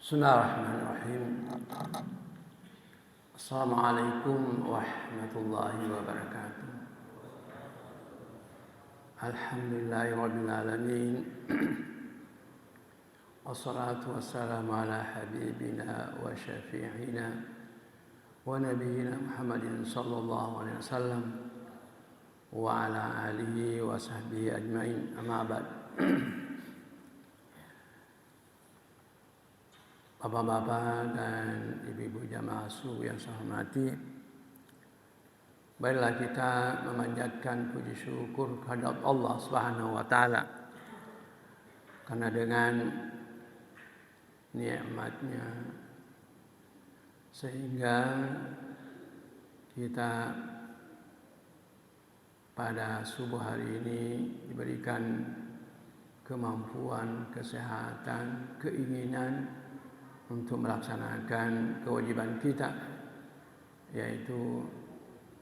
Bismillahirrahmanirrahim. Assalamualaikum warahmatullahi wabarakatuh. Alhamdulillahirabbil alamin. Wassalatu wassalamu ala habibina wa syafi'ina wa nabiyyina Muhammadin sallallahu alaihi wasallam wa ala alihi wa sahbihi ajmain. Amma ba'd. Bapak-bapak dan ibu-ibu jamaah subuh yang saya hormati, baiklah kita memanjatkan puji syukur kehadirat Allah Subhanahu wa taala, karena dengan nikmatnya sehingga kita pada subuh hari ini diberikan kemampuan, kesehatan, keinginan untuk melaksanakan kewajiban kita, yaitu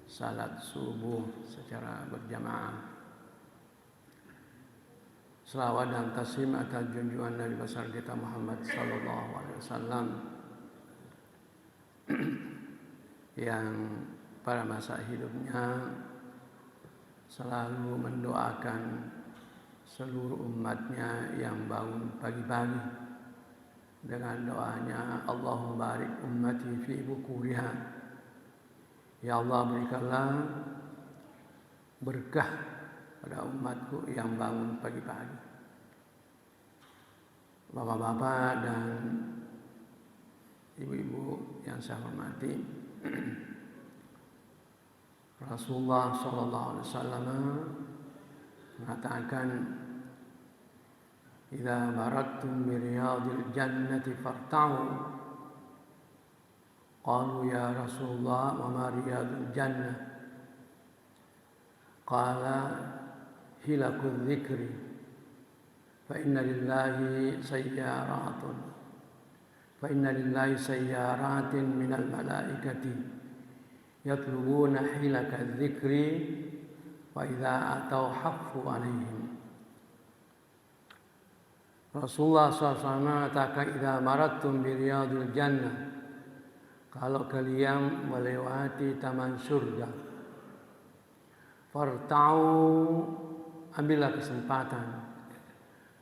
salat subuh secara berjamaah. Selawat dan taslim atas junjungan Nabi besar kita Muhammad sallallahu alaihi wasallam yang pada masa hidupnya selalu mendoakan seluruh umatnya yang bangun pagi-pagi dengan doanya, Allahumma barik ummati fi bukuriha. Ya Allah, berikanlah berkah pada umatku yang bangun pagi-pagi. Bapak-bapak dan ibu-ibu yang saya hormati, Rasulullah sallallahu alaihi wasallam mengatakan, "Idza marattum bi riyadil jannati farta'u." Qalu ya Rasulullah, wa ma riyadul jannah? Qala hilakul dzikri, fa inna lillahi sayyaratin minal malaikati yatlubuna hilakal dzikri wa idza atau haffu alaihim. Rasulullah SAW mengatakan, idza marattum bi riyadil jannah, kalau kalian melewati taman surga, farta'u, ambillah kesempatan.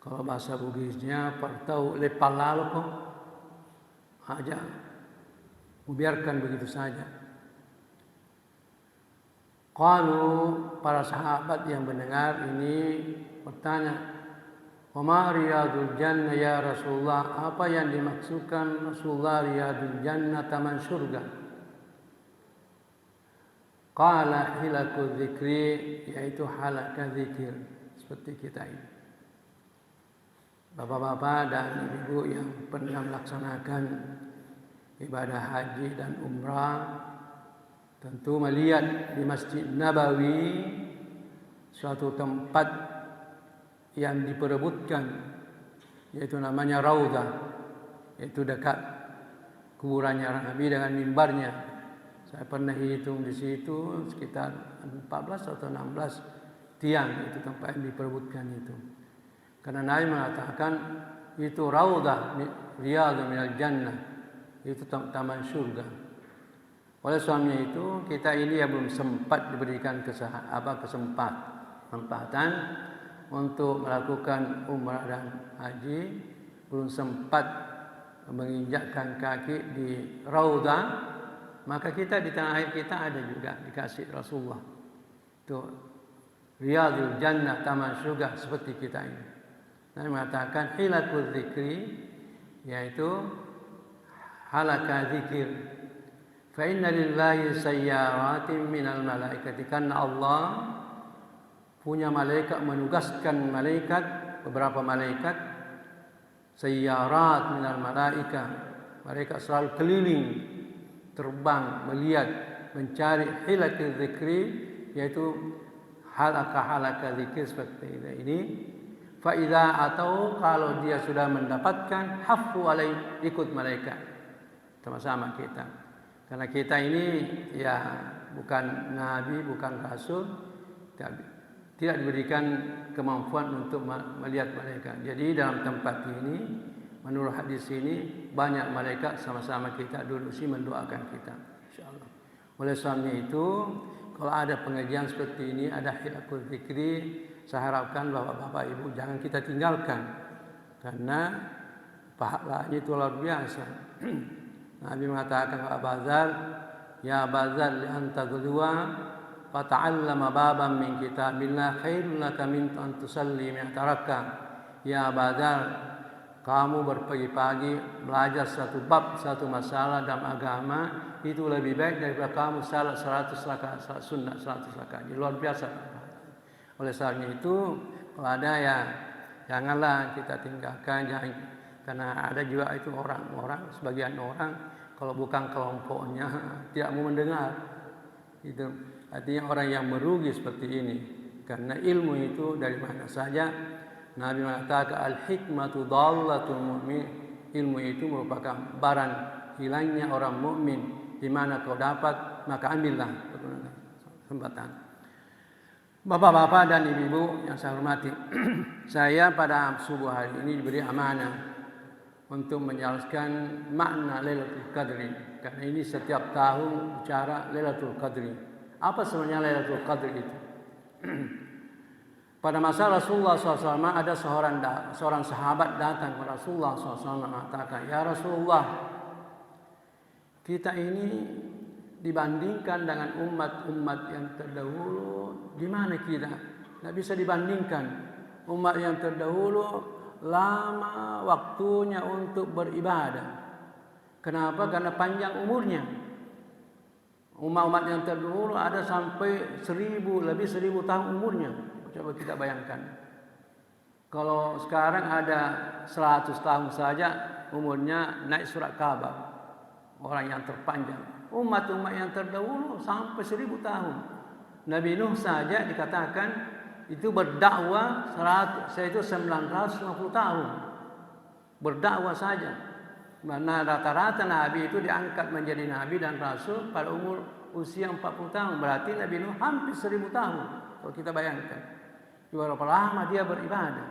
Kalau bahasa Bugisnya, farta'u lepalalo aja, biarkan begitu saja. Kalau para sahabat yang mendengar ini bertanya, wa ma riyadul jannah ya Rasulullah? Apa yang dimaksudkan Rasulullah riyadul jannah, taman surga? Qala hilakul dzikri, yaitu halaqah zikir, seperti kita ini. Bapak-bapak dan ibu yang pernah melaksanakan ibadah haji dan umrah tentu melihat di Masjid Nabawi suatu tempat yang diperebutkan, yaitu namanya Raudhah, yaitu dekat kuburannya Nabi dengan mimbarnya. Saya pernah hitung di situ sekitar 14 atau 16 tiang itu tempat yang diperebutkan itu. Karena Nabi mengatakan itu Raudhah riyadun minal jannah, itu taman surga. Oleh sebabnya itu kita ini yang belum sempat diberikan kesempatan untuk melakukan umrah dan haji, belum sempat menginjakkan kaki di Raudhah, maka kita di tanah air kita ada juga dikasih Rasulullah itu riyadul jannah, taman surga seperti kita ini. Nabi mengatakan hilakul dzikri, yaitu halaqah zikir, fa inna lillahi sayyaratin minal malaikati, karena Allah punya malaikat, menugaskan malaikat, beberapa malaikat, sayyarat minal malaika, mereka selalu keliling, terbang, melihat, mencari hilakul dzikri, yaitu halaqah zikir seperti ini. Fa idza atau, kalau dia sudah mendapatkan, haffu alai, ikut malaikat sama-sama kita. Karena kita ini ya bukan nabi, bukan rasul, tidak diberikan kemampuan untuk melihat mereka. Jadi dalam tempat ini menurut hadis ini banyak malaikat sama-sama kita duduk sini mendoakan kita, insyaallah. Oleh sebab itu, kalau ada pengajian seperti ini, ada hilaqul zikri, saya harapkan Bapak-bapak Ibu jangan kita tinggalkan, karena pahalanya itu luar biasa. Nabi mengatakan kepada Bazar, ya Bazar, li anta ghudwa fata'allama baban min kitabillah khairul laka min an tusalli mi'ata rak'ah. Ya Bazar, kamu berpagi-pagi belajar satu bab, satu masalah dalam agama, itu lebih baik daripada kamu salat 100 rakaat, salat sunnah 100 rakaat. Luar biasa. Oleh sebab itu, kalau ada ya janganlah kita tinggalkan, jangan, karena ada juga itu orang-orang, sebagian orang kalau bukan kelompoknya tidak mau mendengar. Itu artinya orang yang merugi seperti ini, karena ilmu itu dari mana saja. Nabi mengatakan al-hikmatu dhallatul mu'min, ilmu itu merupakan barang hilangnya orang mukmin. Di mana kau dapat, maka ambillah kesempatan. Bapak-bapak dan ibu-ibu yang saya hormati, saya pada subuh hari ini diberi amanah untuk menjelaskan makna Lailatul Qadri. Karena ini setiap tahun bicara Lailatul Qadri. Apa sebenarnya Lailatul Qadri itu? Pada masa Rasulullah SAW ada seorang sahabat datang kepada Rasulullah SAW mengatakan, ya Rasulullah, kita ini dibandingkan dengan umat-umat yang terdahulu, di mana kita? Tidak bisa dibandingkan. Umat yang terdahulu lama waktunya untuk beribadah. Kenapa? Karena panjang umurnya. Umat-umat yang terdahulu ada sampai 1000 tahun umurnya. Coba kita bayangkan. Kalau sekarang ada 100 tahun saja umurnya naik surat kabar. Orang yang terpanjang. Umat-umat yang terdahulu sampai 1000 tahun. Nabi Nuh saja dikatakan itu berdakwah 950 tahun. Berdakwah saja. Mana rata-rata Nabi itu diangkat menjadi Nabi dan Rasul pada umur usia 40 tahun. Berarti Nabi Nuh hampir 1000 tahun. Kalau kita bayangkan. Berapa lama dia beribadah.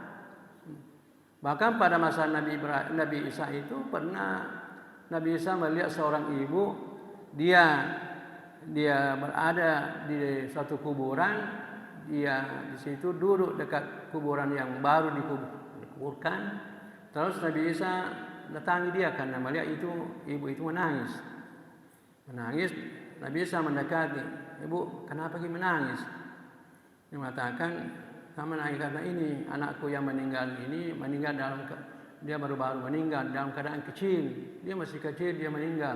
Bahkan pada masa Nabi Isa itu pernah Nabi Isa melihat seorang ibu, dia berada di suatu kuburan, dia di situ duduk dekat kuburan yang baru dikuburkan. Terus Nabi Isa datangi dia karena melihat itu ibu itu menangis. Nabi Isa mendekati, ibu kenapa kamu menangis? Dia mengatakan, sama menangis karena ini anakku yang meninggal ini meninggal dia baru-baru meninggal dalam keadaan kecil. Dia masih kecil, dia meninggal.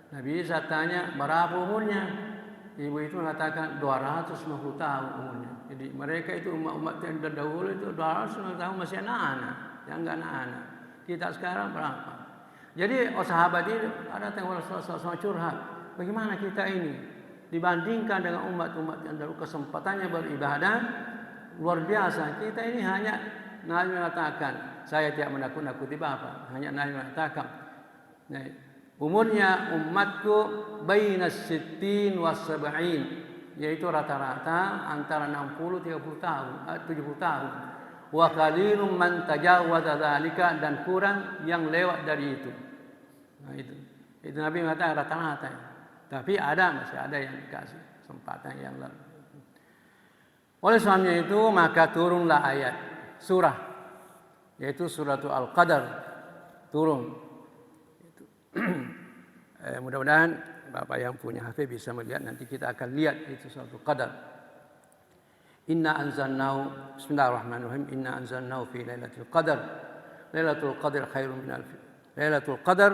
Nabi Isa tanya, berapa umurnya? Ibu itu mengatakan 250 tahun umurnya. Jadi mereka itu umat-umat yang terdahulu itu 250 tahun masih anak-anak, yang enggak anak-anak. Kita sekarang berapa? Jadi sahabat ini ada tengok Rasulullah curhat. Bagaimana kita ini dibandingkan dengan umat-umat yang dahulu kesempatannya beribadah luar biasa. Kita ini hanya Nabi mengatakan, saya tidak menakut-nakuti Bapak. Hanya Nabi mengatakan, umurnya umatku bainas sittin was sab'in, yaitu rata-rata antara 60-70 tahun. Wa qalilun man tajawwaza dzalika, dan kurang yang lewat dari itu. Nah itu Nabi mengatakan rata-rata. Tapi masih ada yang dikasih kesempatan yang lain. Oleh sebabnya itu maka turunlah ayat surah, yaitu suratul Al-Qadar turun. Mudah-mudahan Bapak yang punya HP bisa melihat, nanti kita akan lihat itu suratul Qadar. Inna anzalnahu, bismillahirrahmanirrahim, inna anzalnahu fi lailatul qadar. Lailatul qadar khairun min alf. Lailatul qadar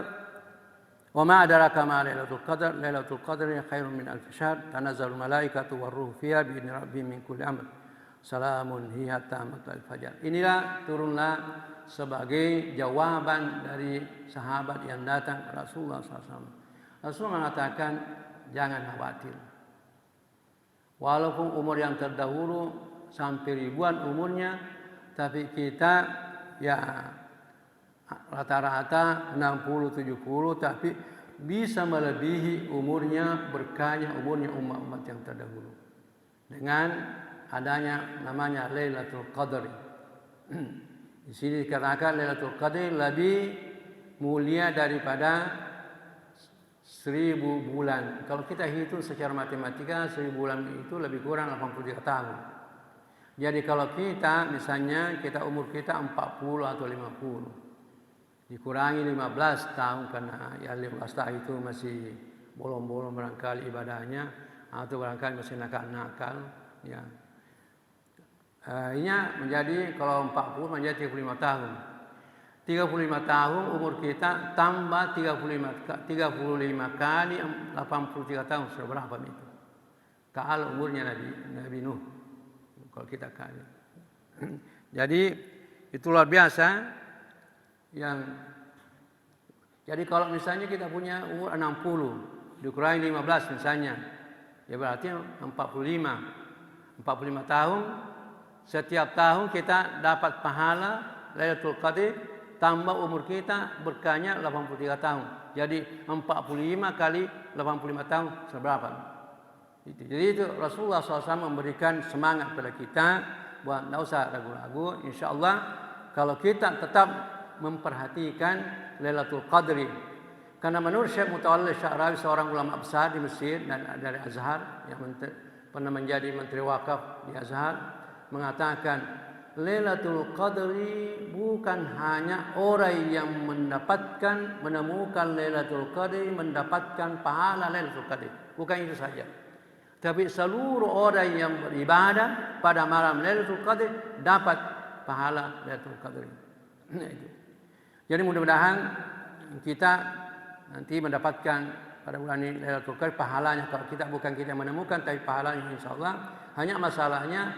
wa ma adraka ma lailatul qadar. Lailatul qadri khairun min alf syahr. Tanazzalul malaikatu warruhu fiha bi idzni rabbihim min kulli amr. Salamun hiya hatta matla'il fajar. Inilah turunlah sebagai jawaban dari sahabat yang datang ke Rasulullah SAW. Rasulullah mengatakan jangan khawatir. Walaupun umur yang terdahulu sampai ribuan umurnya, tapi kita ya rata-rata 60-70, tapi bisa melebihi umurnya, berkahnya umurnya umat-umat yang terdahulu dengan adanya namanya Lailatul Qadar. Di sini dikatakan Lailatul Qadar lebih mulia daripada 1000 bulan. Kalau kita hitung secara matematika, 1000 bulan itu lebih kurang 83 tahun. Jadi kalau kita misalnya umur kita 40 atau 50, dikurangi 15 tahun karena ya 15 tahun itu masih bolong-bolong barangkali ibadahnya atau barangkali masih nakal-nakal ya. Ini menjadi kalau 40 menjadi 35 tahun. 35 tahun umur kita tambah 35 kali 83 tahun sudah berapa itu? Kalau umurnya Nabi Nuh. Kalau kita kali. Jadi itu luar biasa jadi kalau misalnya kita punya umur 60 dikurangi 15 misalnya, ya berarti 45 tahun. Setiap tahun kita dapat pahala Lailatul Qadar tambah umur kita berkahnya 83 tahun. Jadi 45 kali 85 tahun seberapa? Jadi itu Rasulullah SAW memberikan semangat kepada kita buat tidak usah ragu-ragu. Insya Allah kalau kita tetap memperhatikan Lailatul Qadri. Karena menurut Syekh Mutawalli Sya'rawi, seorang ulama besar di Mesir dan dari Azhar yang pernah menjadi menteri wakaf di Azhar, mengatakan Lailatul Qadri bukan hanya orang yang menemukan Lailatul Qadri mendapatkan pahala Lailatul Qadri, bukan itu saja, tapi seluruh orang yang beribadah pada malam Lailatul Qadri dapat pahala Lailatul Qadri. Nah, itu. Jadi mudah-mudahan kita nanti mendapatkan pada bulan ini Lailatul Qadri pahalanya. Kalau kita bukan kita menemukan, tapi pahalanya insyaallah. Hanya masalahnya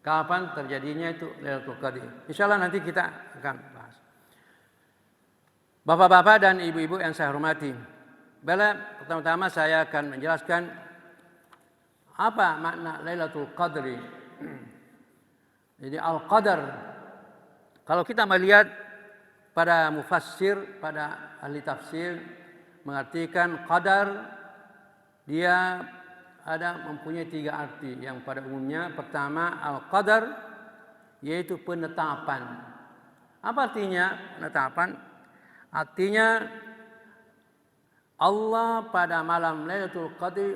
kapan terjadinya itu Lailatul Qadri. Insyaallah nanti kita akan bahas. Bapak-bapak dan ibu-ibu yang saya hormati, pertama-tama saya akan menjelaskan apa makna Lailatul Qadri. Jadi Al-Qadar, kalau kita melihat pada mufassir, pada ahli tafsir mengartikan qadar, dia mempunyai 3 arti. Yang pada umumnya pertama al-qadar yaitu penetapan. Apa artinya penetapan? Artinya Allah pada malam Lailatul Qadri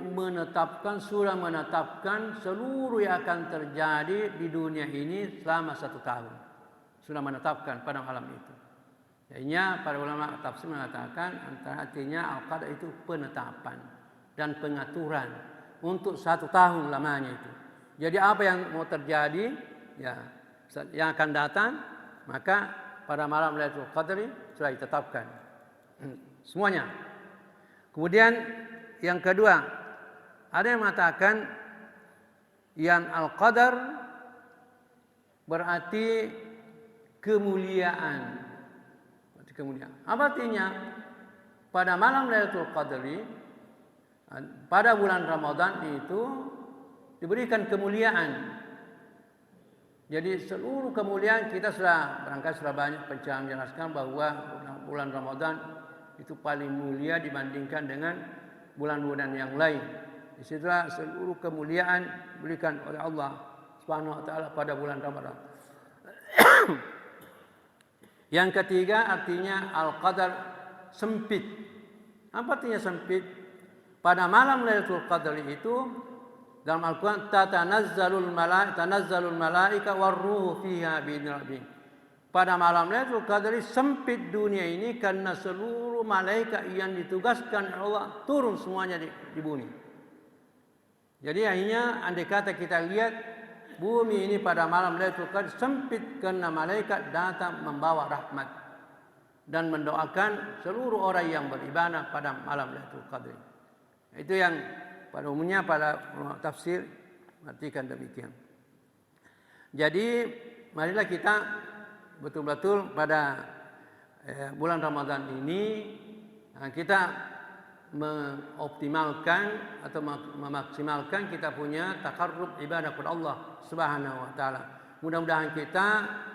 sudah menetapkan seluruh yang akan terjadi di dunia ini selama 1 tahun. Sudah menetapkan pada malam itu. Jadinya para ulama tafsir mengatakan antara artinya al-qadar itu penetapan dan pengaturan untuk 1 tahun lamanya itu. Jadi apa yang mau terjadi ya yang akan datang, maka pada malam Lailatul Qadri sudah ditetapkan semuanya. Kemudian yang kedua, ada yang mengatakan yang al-qadar berarti kemuliaan. Apa artinya? Pada malam Lailatul Qadri, pada bulan Ramadan itu diberikan kemuliaan. Jadi seluruh kemuliaan kita barangkali sudah banyak pencerahan menjelaskan bahwa bulan Ramadan itu paling mulia dibandingkan dengan bulan-bulan yang lain. Disitulah seluruh kemuliaan diberikan oleh Allah Subhanahu wa taala pada bulan Ramadan. Yang ketiga artinya al-qadar sempit. Apa artinya sempit? Pada malam Lailatul Qadri itu dalam Al-Qur'an tanazzalul malaika war-ruhu fiha bi'izni rabbihim. Pada malam Lailatul Qadri sempit dunia ini karena seluruh malaikat yang ditugaskan Allah turun semuanya di bumi. Jadi akhirnya andai kata kita lihat bumi ini pada malam Lailatul Qadri sempit karena malaikat datang membawa rahmat dan mendoakan seluruh orang yang beribadah pada malam Lailatul Qadri. Itu yang pada umumnya pada tafsir artikan demikian. Jadi marilah kita betul-betul pada bulan Ramadan ini kita mengoptimalkan atau memaksimalkan kita punya taqarrub ibadah kepada Allah Subhanahu wa taala. Mudah-mudahan kita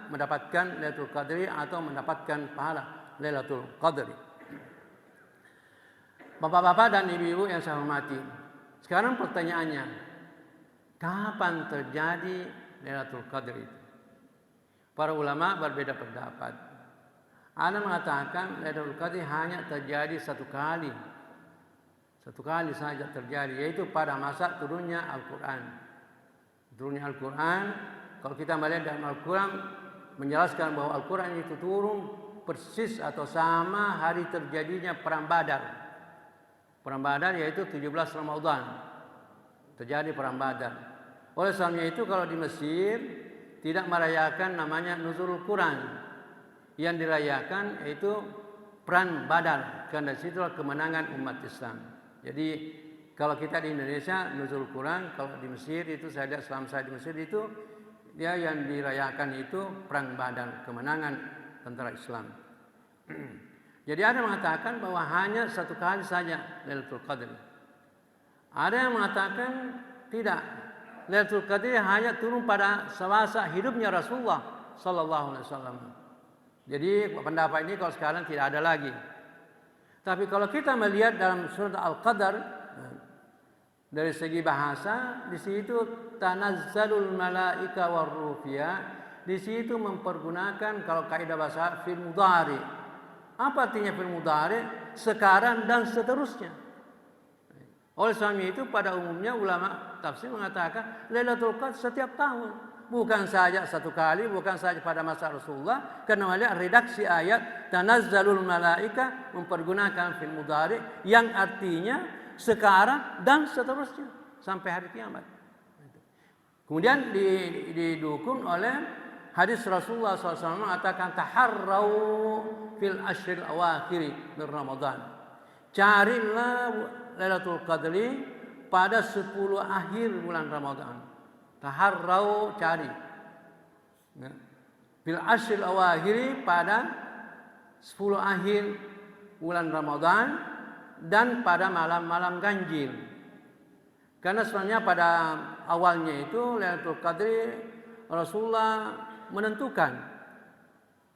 mendapatkan Lailatul Qadri atau mendapatkan pahala Lailatul Qadri. Bapak-bapak dan ibu-ibu yang saya hormati, sekarang pertanyaannya, kapan terjadi Lailatul Qadri? Para ulama berbeda pendapat. Ada mengatakan Lailatul Qadar hanya terjadi satu kali. Satu kali saja terjadi, yaitu pada masa turunnya Al-Quran. Turunnya Al-Quran, kalau kita melihat dalam Al-Quran menjelaskan bahwa Al-Quran itu turun persis atau sama hari terjadinya Perang Badar. Perang Badar yaitu 17 Ramadan. Terjadi Perang Badar. Oleh sebabnya itu kalau di Mesir tidak merayakan namanya Nuzulul Quran. Yang dirayakan yaitu Perang Badar. Karena disitulah kemenangan umat Islam. Jadi kalau kita di Indonesia Nuzulul Quran, kalau di Mesir itu saya lihat selama saya di Mesir itu dia yang dirayakan itu Perang Badar, kemenangan tentara Islam. Jadi ada yang mengatakan bahwa hanya satu kali saja Lailatul Qadar. Ada yang mengatakan tidak. Lailatul Qadar hanya turun pada semasa hidupnya Rasulullah sallallahu alaihi wasallam. Jadi pendapat ini kalau sekarang tidak ada lagi. Tapi kalau kita melihat dalam surat Al-Qadar dari segi bahasa, di situ tanazzalul malaika warruh fiha, di situ mempergunakan kalau kaidah bahasa fil mudhari. Apa artinya fil mudhari? Sekarang dan seterusnya. Oleh sebab itu pada umumnya ulama tafsir mengatakan Lailatul Qadar setiap tahun. Bukan saja satu kali, bukan saja pada masa Rasulullah. Karena melihat redaksi ayat tanazzalul malaika mempergunakan fil mudhari yang artinya sekarang dan seterusnya sampai hari kiamat. Kemudian didukung oleh hadis Rasulullah SAW mengatakan taharrau fil ashril awakhiri min Ramadan. Carilah Lailatul Qadri pada 10 akhir bulan Ramadan. Taharrau cari. Fil ashril awakhiri pada 10 akhir bulan Ramadan dan pada malam-malam ganjil. Karena sebenarnya pada awalnya itu Lailatul Qadri Rasulullah menentukan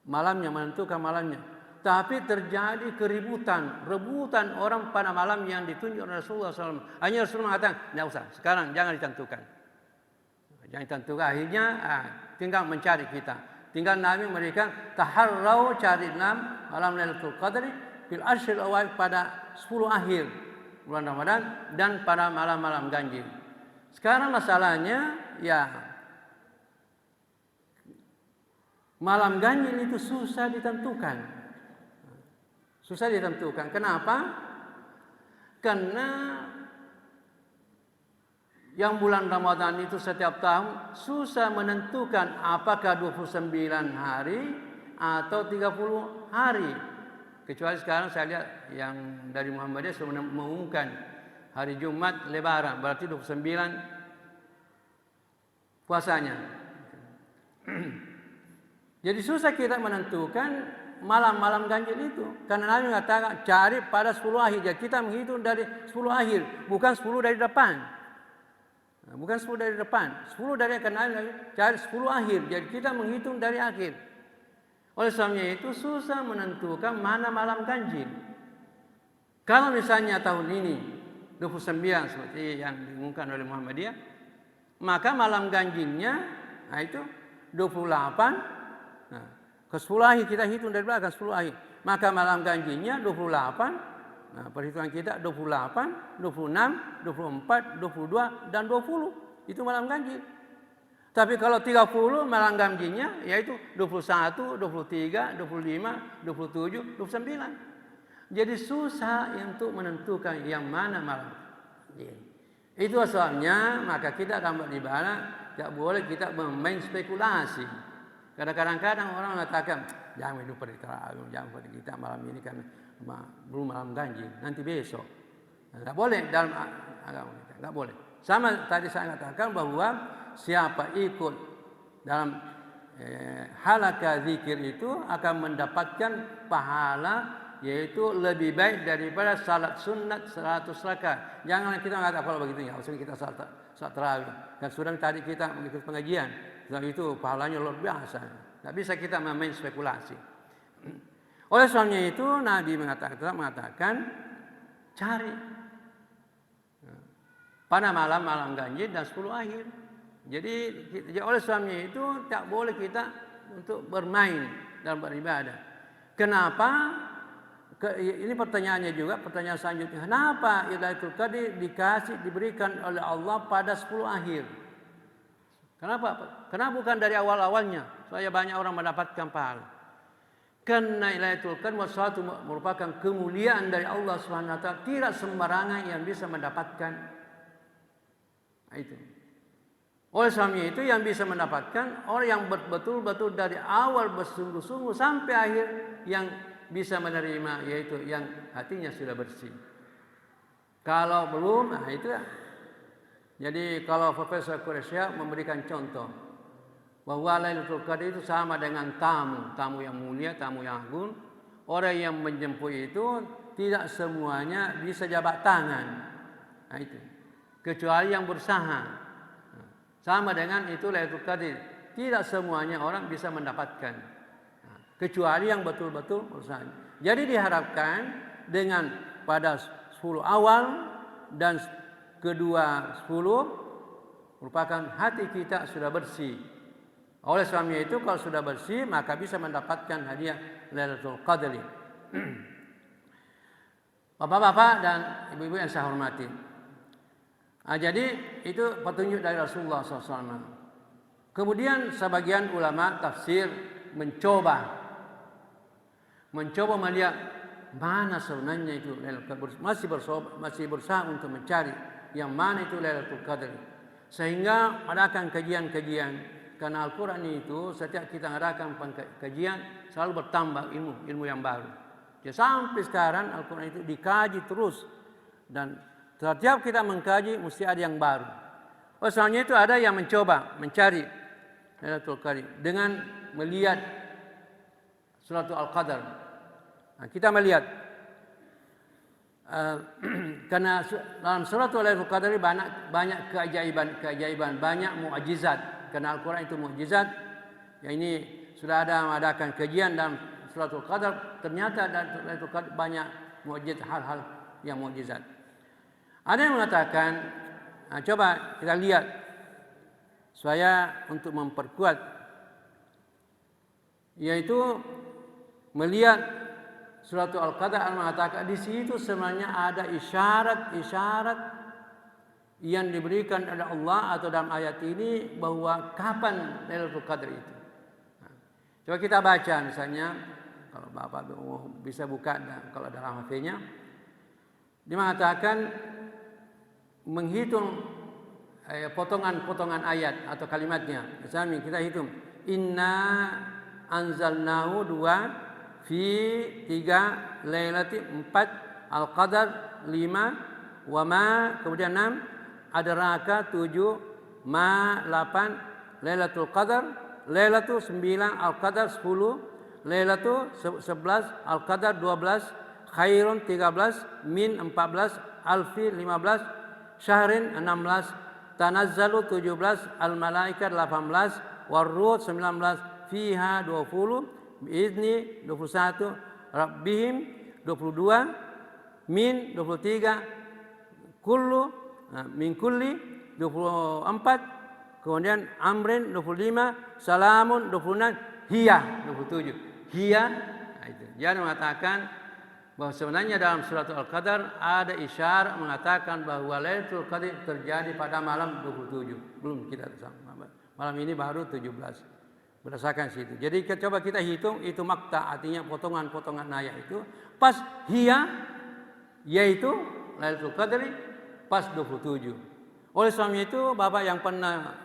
malamnya. Tapi terjadi rebutan orang pada malam yang ditunjuk oleh Rasulullah SAW. Hanya Rasulullah mengatakan, tidak usah, sekarang jangan ditentukan. Jangan ditentukan, akhirnya tinggal mencari kita. Tinggal Nabi memberikan taharrau carilah malam Lailatul Qadri fil ashril awakhir pada 10 akhir bulan Ramadan dan pada malam-malam ganjil. Sekarang masalahnya ya malam ganjil itu susah ditentukan. Susah ditentukan. Kenapa? Karena yang bulan Ramadan itu setiap tahun susah menentukan apakah 29 hari atau 30 hari. Kecuali sekarang saya lihat yang dari Muhammadiyah sudah mengumumkan hari Jumat Lebaran, berarti 29 puasanya. Jadi susah kita menentukan malam-malam ganjil itu. Karena Nabi mengatakan cari pada 10 akhir. Jadi kita menghitung dari 10 akhir, bukan 10 dari depan. Bukan 10 dari depan, 10 dari akan Nabi cari 10 akhir. Jadi kita menghitung dari akhir. Oleh sebabnya itu susah menentukan mana malam ganjil. Kalau misalnya tahun ini 29 seperti yang diumumkan oleh Muhammadiyah, maka malam ganjilnya itu 28. Nah, ke 10 akhir kita hitung dari belakang 10 akhir. Maka malam ganjilnya 28. Nah, perhitungan kita 28, 26, 24, 22 dan 20. Itu malam ganjil. Tapi kalau 30 malam ganjilnya yaitu 21, 23, 25, 27, 29. Jadi susah untuk menentukan yang mana malam ganjil. Itu sebabnya maka kita dalam beribadah tidak boleh kita bermain spekulasi. Kadang-kadang orang mengatakan jangan hidup pada tarawih, jangan pada kita malam ini kan belum malam ganjil, nanti besok. Tidak boleh dalam agama kita, tidak boleh. Sama tadi saya katakan bahwa siapa ikut dalam halaqah zikir itu akan mendapatkan pahala yaitu lebih baik daripada salat sunat 100 rakaat. Jangan kita mengatakan kalau begitu ya, usah kita salat tarawih. Dan sudah tadi kita mengikuti pengajian, itu pahalanya luar biasa. Tidak bisa kita memain spekulasi. Oleh sebabnya itu Nabi mengatakan cari pada malam-malam ganjil dan 10 akhir. Jadi oleh sebabnya itu tak boleh kita untuk bermain dalam beribadah. Kenapa? Ini pertanyaannya juga, pertanyaan selanjutnya. Kenapa Lailatul Qadar diberikan oleh Allah pada 10 akhir? Kenapa? Kenapa bukan dari awal-awalnya? Supaya banyak orang mendapatkan pahala. Karena Lailatul Qadar suatu merupakan kemuliaan dari Allah Subhanahu wa taala, tidak sembarangan yang bisa mendapatkan itu. Oleh sebabnya itu yang bisa mendapatkan orang yang betul-betul dari awal bersungguh-sungguh sampai akhir yang bisa menerima, yaitu yang hatinya sudah bersih. Kalau belum, nah itu ya. Jadi kalau Profesor Quraisy memberikan contoh bahwa Lailatul Qadar itu sama dengan tamu yang mulia, tamu yang agung. Orang yang menjemput itu tidak semuanya bisa jabat tangan. Nah itu. Kecuali yang berusaha. Sama dengan itu Lailatul Qadar. Tidak semuanya orang bisa mendapatkan. Kecuali yang betul-betul berusaha. Jadi diharapkan dengan pada 10 awal dan kedua 10 merupakan hati kita sudah bersih. Oleh sebabnya itu kalau sudah bersih maka bisa mendapatkan hadiah Lailatul Qadar. Bapak-bapak dan ibu-ibu yang saya hormati. Jadi itu petunjuk dari Rasulullah SAW. Kemudian sebagian ulama tafsir mencoba melihat mana sebenarnya itu Lailatul Qadar. Masih berusaha untuk mencari yang mana itu Lailatul Qadar. Sehingga adakan kajian-kajian. Karena Al-Quran itu setiap kita mengadakan kajian selalu bertambah ilmu yang baru. Jadi sampai sekarang Al-Quran itu dikaji terus. Dan setiap kita mengkaji mesti ada yang baru. Soalnya itu ada yang mencoba mencari Lailatul Qadar dengan melihat Suratul Al-Qadar. Nah, kita melihat karena dalam Suratul Al-Qadar banyak keajaiban, banyak mukjizat. Karena Al-Quran itu mukjizat. Ya ini sudah ada mengadakan kajian dalam Suratul Qadar. Ternyata dalam Suratul Qadar banyak mukjizat, hal-hal yang mukjizat. Ada yang mengatakan, coba kita lihat supaya untuk memperkuat, yaitu melihat Suratul Al-Qadar mengatakan di situ sebenarnya ada isyarat-isyarat yang diberikan oleh Allah atau dalam ayat ini bahwa kapan Lailatul Qadar itu. Coba kita baca misalnya kalau Bapak bisa buka kalau dalam HP-nya. Dia mengatakan menghitung potongan-potongan ayat atau kalimatnya. Misalnya kita hitung inna anzalnahu 2 fi 3 lailati 4 al-qadar 5 wa ma kemudian 6 adraka 7 ma 8 Lailatul Qadar Lailatul 9 Al-Qadar 10 Lailatul 11 Al-Qadar 12 Khairun 13 min 14 Alfi 15 Syahrin 16 Tanazzalu 17 Al-Malaikat 18 Warruh 19 Fiha 20 Biizni 21 Rabbihim 22 Min 23 Kullu min kulli 24, kemudian amrin 25, salamun 26, hiya 27. Hiya itu. Dia mengatakan bahwa sebenarnya dalam surat Al-Qadar ada isyarat mengatakan bahwa Lailatul Qadar terjadi pada malam 27. Belum kita sama. Malam ini baru 17. Berdasarkan situ. Jadi coba kita hitung itu makta artinya potongan-potongan ayat itu pas hiya yaitu Lailatul Qadar pas 27. Oleh sebabnya itu Bapak yang pernah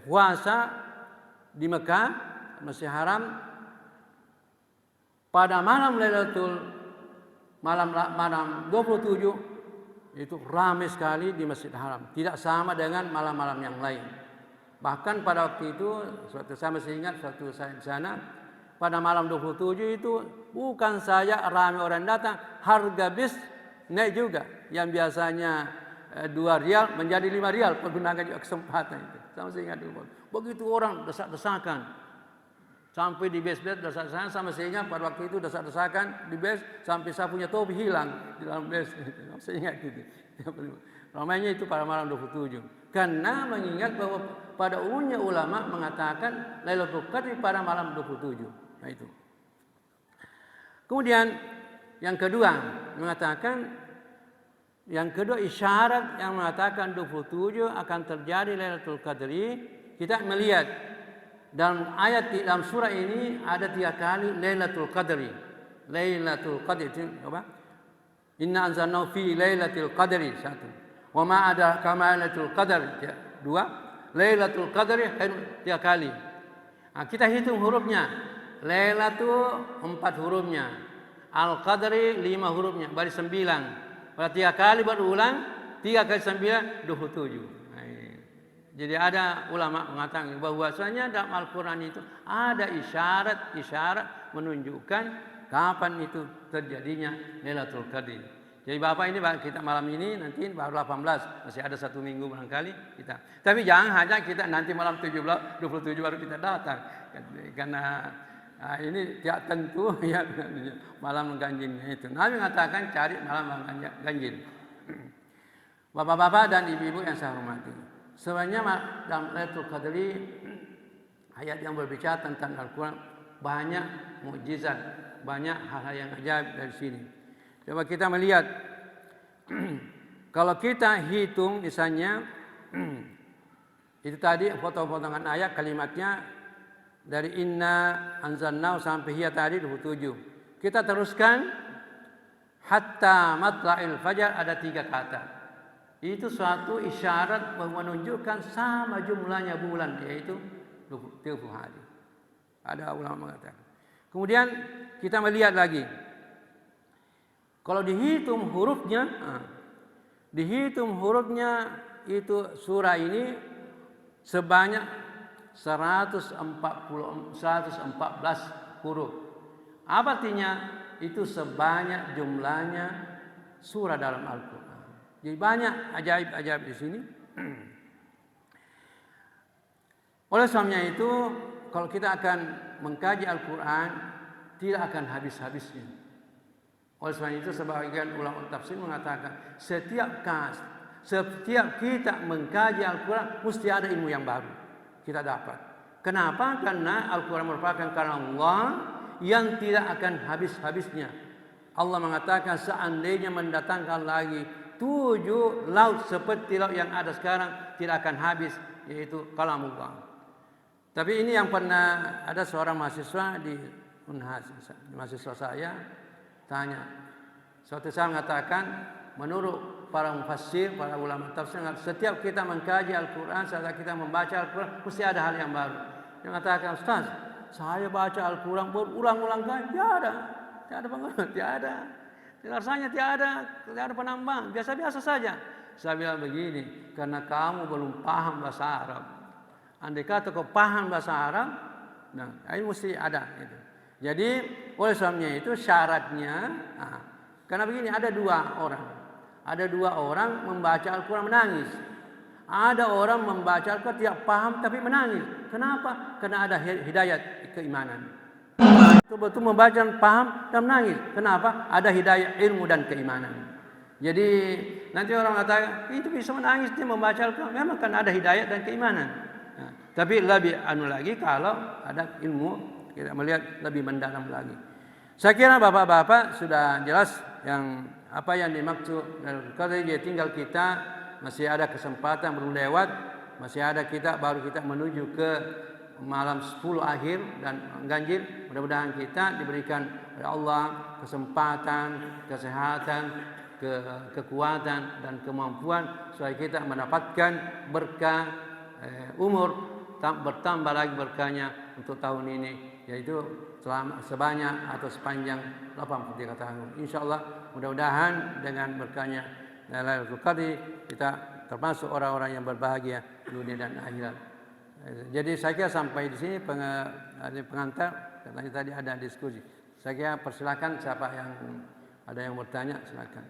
puasa di Mekah, Masjid Haram pada malam Lailatul malam 27 itu ramai sekali di Masjid Haram. Tidak sama dengan malam-malam yang lain. Bahkan pada waktu itu suatu saya masih ingat suatu saya di sana pada malam 27 itu bukan saja ramai orang datang, harga bis naik juga. Yang biasanya 2 rial menjadi 5 rial. Pergunakan juga kesempatan itu. Sama saya ingat dulu. Begitu orang desak-desakan. Sampai di base-base desak-desakan. Sama saya ingat pada waktu itu desak-desakan di base. Sampai saya punya topi hilang di dalam base. Saya ingat gitu. Ramainya itu pada malam 27. Karena mengingat bahwa pada umumnya ulama mengatakan Lailatul Qadri pada malam 27. Nah itu. Kemudian yang kedua isyarat yang mengatakan 27 akan terjadi Lailatul Qadri, kita melihat dalam dalam surah ini ada 3 kali Lailatul Qadri. Lailatul Qadri itu apa? Inna anzalnahu fi Lailatul Qadri, 1. Wa ma adraka ma Lailatul Qadri, 2. Lailatul Qadri 3 kali. Nah, kita hitung hurufnya. Lailatul 4 hurufnya, Al-Qadri 5 hurufnya, berarti 9. Pada 3 kali berulang, 3 kali 9, 27. Nah, jadi ada ulama mengatakan bahwasanya dalam Al-Quran itu ada isyarat menunjukkan kapan itu terjadinya Lailatul Qadri. Jadi Bapak ini kita malam ini nanti baru 18, masih ada 1 minggu barangkali kita. Tapi jangan hanya kita nanti malam 27 baru kita datang, karena ini tidak tentu ya malam ganjilnya itu. Nabi mengatakan cari malam ganjil. Bapak-bapak dan ibu-ibu yang saya hormati, sebenarnya dalam Lailatul Qadri ayat yang berbicara tentang Al-Quran banyak mukjizat, banyak hal-hal yang ajaib dari sini. Coba kita melihat, kalau kita hitung misalnya itu tadi potong-potongan ayat kalimatnya dari inna anzalnahu sampai hiya tadi 27. Kita teruskan hatta matla'il fajar, ada 3 kata. Itu suatu isyarat menunjukkan sama jumlahnya bulan, yaitu 30 hari. Ada ulama mengatakan. Kemudian kita melihat lagi, kalau dihitung hurufnya itu surah ini sebanyak 114 huruf. Apa artinya? Itu sebanyak jumlahnya surah dalam Al-Quran. Jadi banyak ajaib-ajaib di sini. Oleh sebabnya itu, kalau kita akan mengkaji Al-Quran, tidak akan habis-habisnya. Oleh sebab itu, sebagian ulama tafsir mengatakan setiap kita mengkaji Al-Quran mesti ada ilmu yang baru kita dapat. Kenapa? Karena Al-Quran merupakan kalam Allah yang tidak akan habis-habisnya. Allah mengatakan seandainya mendatangkan lagi 7 laut seperti laut yang ada sekarang, tidak akan habis, yaitu kalam Allah. Tapi ini yang pernah ada seorang mahasiswa di Unhas, mahasiswa saya tanya, suatu saat mengatakan menurut para mufassir, para ulama tafsir, setiap kita mengkaji Al-Quran, saat kita membaca Al-Quran, mesti ada hal yang baru. Dia mengatakan, Ustaz, saya baca Al-Quran berulang-ulang kali, tidak ada pengaruh, tidak ada. Rasanya tidak ada penambang, biasa-biasa saja. Saya bilang begini, karena kamu belum paham bahasa Arab. Andai kata kau paham bahasa Arab, nah ini mesti ada. Gitu. Jadi oleh sebabnya itu syaratnya, karena begini, ada 2 orang. Ada 2 orang membaca Al-Quran menangis. Ada orang membaca Al-Quran tidak paham tapi menangis. Kenapa? Karena ada hidayat keimanan. Betul-betul membaca paham dan menangis. Kenapa? Ada hidayah ilmu dan keimanan. Jadi nanti orang kata itu bisa menangis dia membaca Al-Quran. Memang kan ada hidayah dan keimanan. Nah, tapi lebih lagi kalau ada ilmu, kita melihat lebih mendalam lagi. Saya kira bapak-bapak sudah jelas apa yang dimaksud. Kalau dia tinggal kita masih ada kesempatan belum lewat, masih ada baru kita menuju ke malam 10 akhir dan ganjil. Mudah-mudahan kita diberikan oleh Allah kesempatan, kesehatan, kekuatan dan kemampuan supaya kita mendapatkan berkah umur, bertambah lagi berkahnya untuk tahun ini, yaitu sebanyak atau sepanjang 83 tahun. Insyaallah mudah-mudahan dengan berkahnya Lailatul Qadri kita termasuk orang-orang yang berbahagia dunia dan akhirat. Jadi saya kira sampai di sini pengantar, katanya tadi ada diskusi. Saya kira persilakan siapa yang ada yang bertanya silakan.